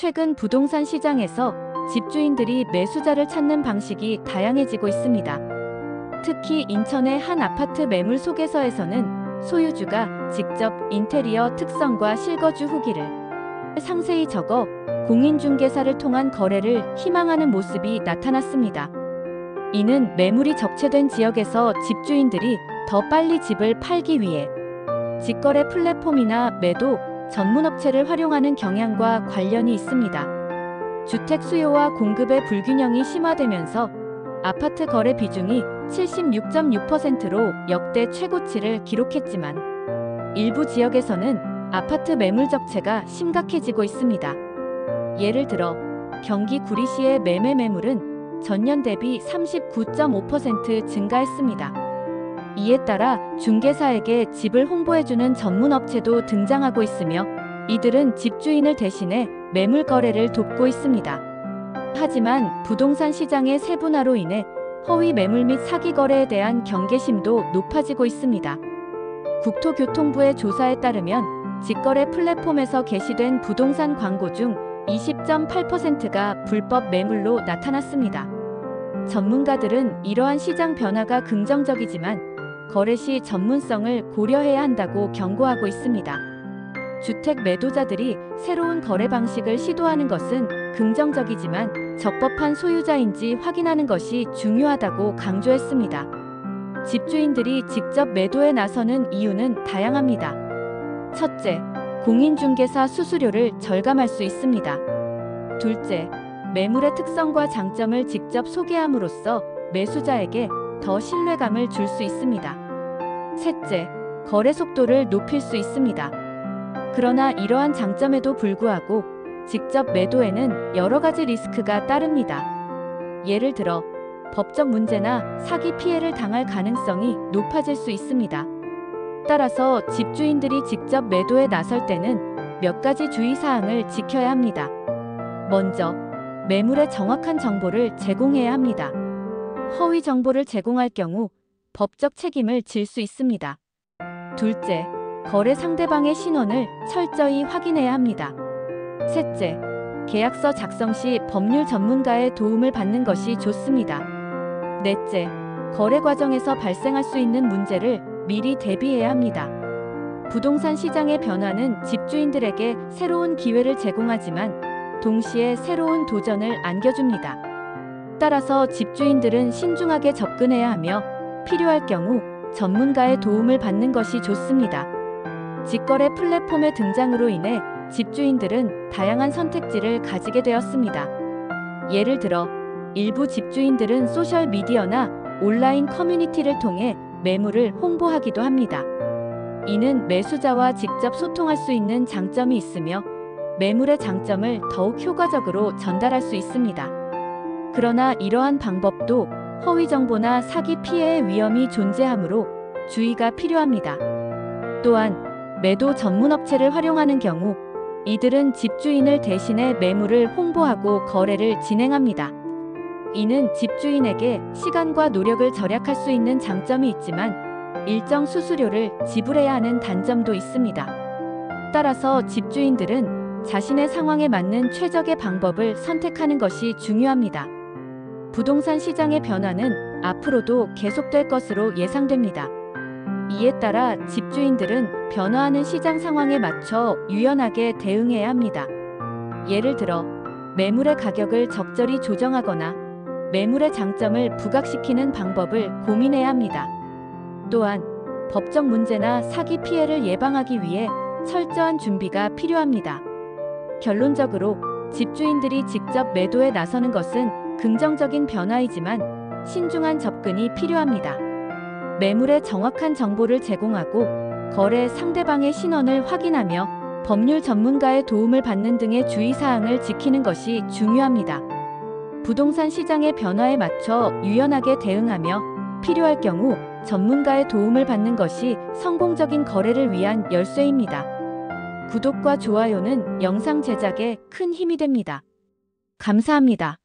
최근 부동산 시장에서 집주인들이 매수자를 찾는 방식이 다양해지고 있습니다. 특히 인천의 한 아파트 매물 소개서에서는 소유주가 직접 인테리어 특성과 실거주 후기를 상세히 적어 공인중개사를 통한 거래를 희망하는 모습이 나타났습니다. 이는 매물이 적체된 지역에서 집주인들이 더 빨리 집을 팔기 위해 직거래 플랫폼이나 매도 전문업체를 활용하는 경향과 관련이 있습니다. 주택 수요와 공급의 불균형이 심화되면서 아파트 거래 비중이 76.6%로 역대 최고치를 기록했지만 일부 지역에서는 아파트 매물 적체가 심각해지고 있습니다. 예를 들어 경기 구리시의 매매 매물은 전년 대비 39.5% 증가했습니다. 이에 따라 중개사에게 집을 홍보해주는 전문업체도 등장하고 있으며 이들은 집주인을 대신해 매물 거래를 돕고 있습니다. 하지만 부동산 시장의 세분화로 인해 허위 매물 및 사기 거래에 대한 경계심도 높아지고 있습니다. 국토교통부의 조사에 따르면 직거래 플랫폼에서 게시된 부동산 광고 중 20.8%가 불법 매물로 나타났습니다. 전문가들은 이러한 시장 변화가 긍정적이지만 거래 시 전문성을 고려해야 한다고 경고하고 있습니다. 주택 매도자들이 새로운 거래 방식을 시도하는 것은 긍정적이지만 적법한 소유자인지 확인하는 것이 중요하다고 강조했습니다. 집주인들이 직접 매도에 나서는 이유는 다양합니다. 첫째, 공인중개사 수수료를 절감할 수 있습니다. 둘째, 매물의 특성과 장점을 직접 소개함으로써 매수자에게 더 신뢰감을 줄 수 있습니다. 셋째, 거래 속도를 높일 수 있습니다. 그러나 이러한 장점에도 불구하고 직접 매도에는 여러 가지 리스크가 따릅니다. 예를 들어 법적 문제나 사기 피해를 당할 가능성이 높아질 수 있습니다. 따라서 집주인들이 직접 매도에 나설 때는 몇 가지 주의사항을 지켜야 합니다. 먼저, 매물의 정확한 정보를 제공해야 합니다. 허위 정보를 제공할 경우 법적 책임을 질 수 있습니다. 둘째, 거래 상대방의 신원을 철저히 확인해야 합니다. 셋째, 계약서 작성 시 법률 전문가의 도움을 받는 것이 좋습니다. 넷째, 거래 과정에서 발생할 수 있는 문제를 미리 대비해야 합니다. 부동산 시장의 변화는 집주인들에게 새로운 기회를 제공하지만 동시에 새로운 도전을 안겨줍니다. 따라서 집주인들은 신중하게 접근해야 하며 필요할 경우 전문가의 도움을 받는 것이 좋습니다. 직거래 플랫폼의 등장으로 인해 집주인들은 다양한 선택지를 가지게 되었습니다. 예를 들어 일부 집주인들은 소셜미디어나 온라인 커뮤니티를 통해 매물을 홍보하기도 합니다. 이는 매수자와 직접 소통할 수 있는 장점이 있으며 매물의 장점을 더욱 효과적으로 전달할 수 있습니다. 그러나 이러한 방법도 허위 정보나 사기 피해의 위험이 존재하므로 주의가 필요합니다. 또한 매도 전문업체를 활용하는 경우 이들은 집주인을 대신해 매물을 홍보하고 거래를 진행합니다. 이는 집주인에게 시간과 노력을 절약할 수 있는 장점이 있지만 일정 수수료를 지불해야 하는 단점도 있습니다. 따라서 집주인들은 자신의 상황에 맞는 최적의 방법을 선택하는 것이 중요합니다. 부동산 시장의 변화는 앞으로도 계속될 것으로 예상됩니다. 이에 따라 집주인들은 변화하는 시장 상황에 맞춰 유연하게 대응해야 합니다. 예를 들어 매물의 가격을 적절히 조정하거나 매물의 장점을 부각시키는 방법을 고민해야 합니다. 또한 법적 문제나 사기 피해를 예방하기 위해 철저한 준비가 필요합니다. 결론적으로 집주인들이 직접 매도에 나서는 것은 긍정적인 변화이지만 신중한 접근이 필요합니다. 매물의 정확한 정보를 제공하고 거래 상대방의 신원을 확인하며 법률 전문가의 도움을 받는 등의 주의사항을 지키는 것이 중요합니다. 부동산 시장의 변화에 맞춰 유연하게 대응하며 필요할 경우 전문가의 도움을 받는 것이 성공적인 거래를 위한 열쇠입니다. 구독과 좋아요는 영상 제작에 큰 힘이 됩니다. 감사합니다.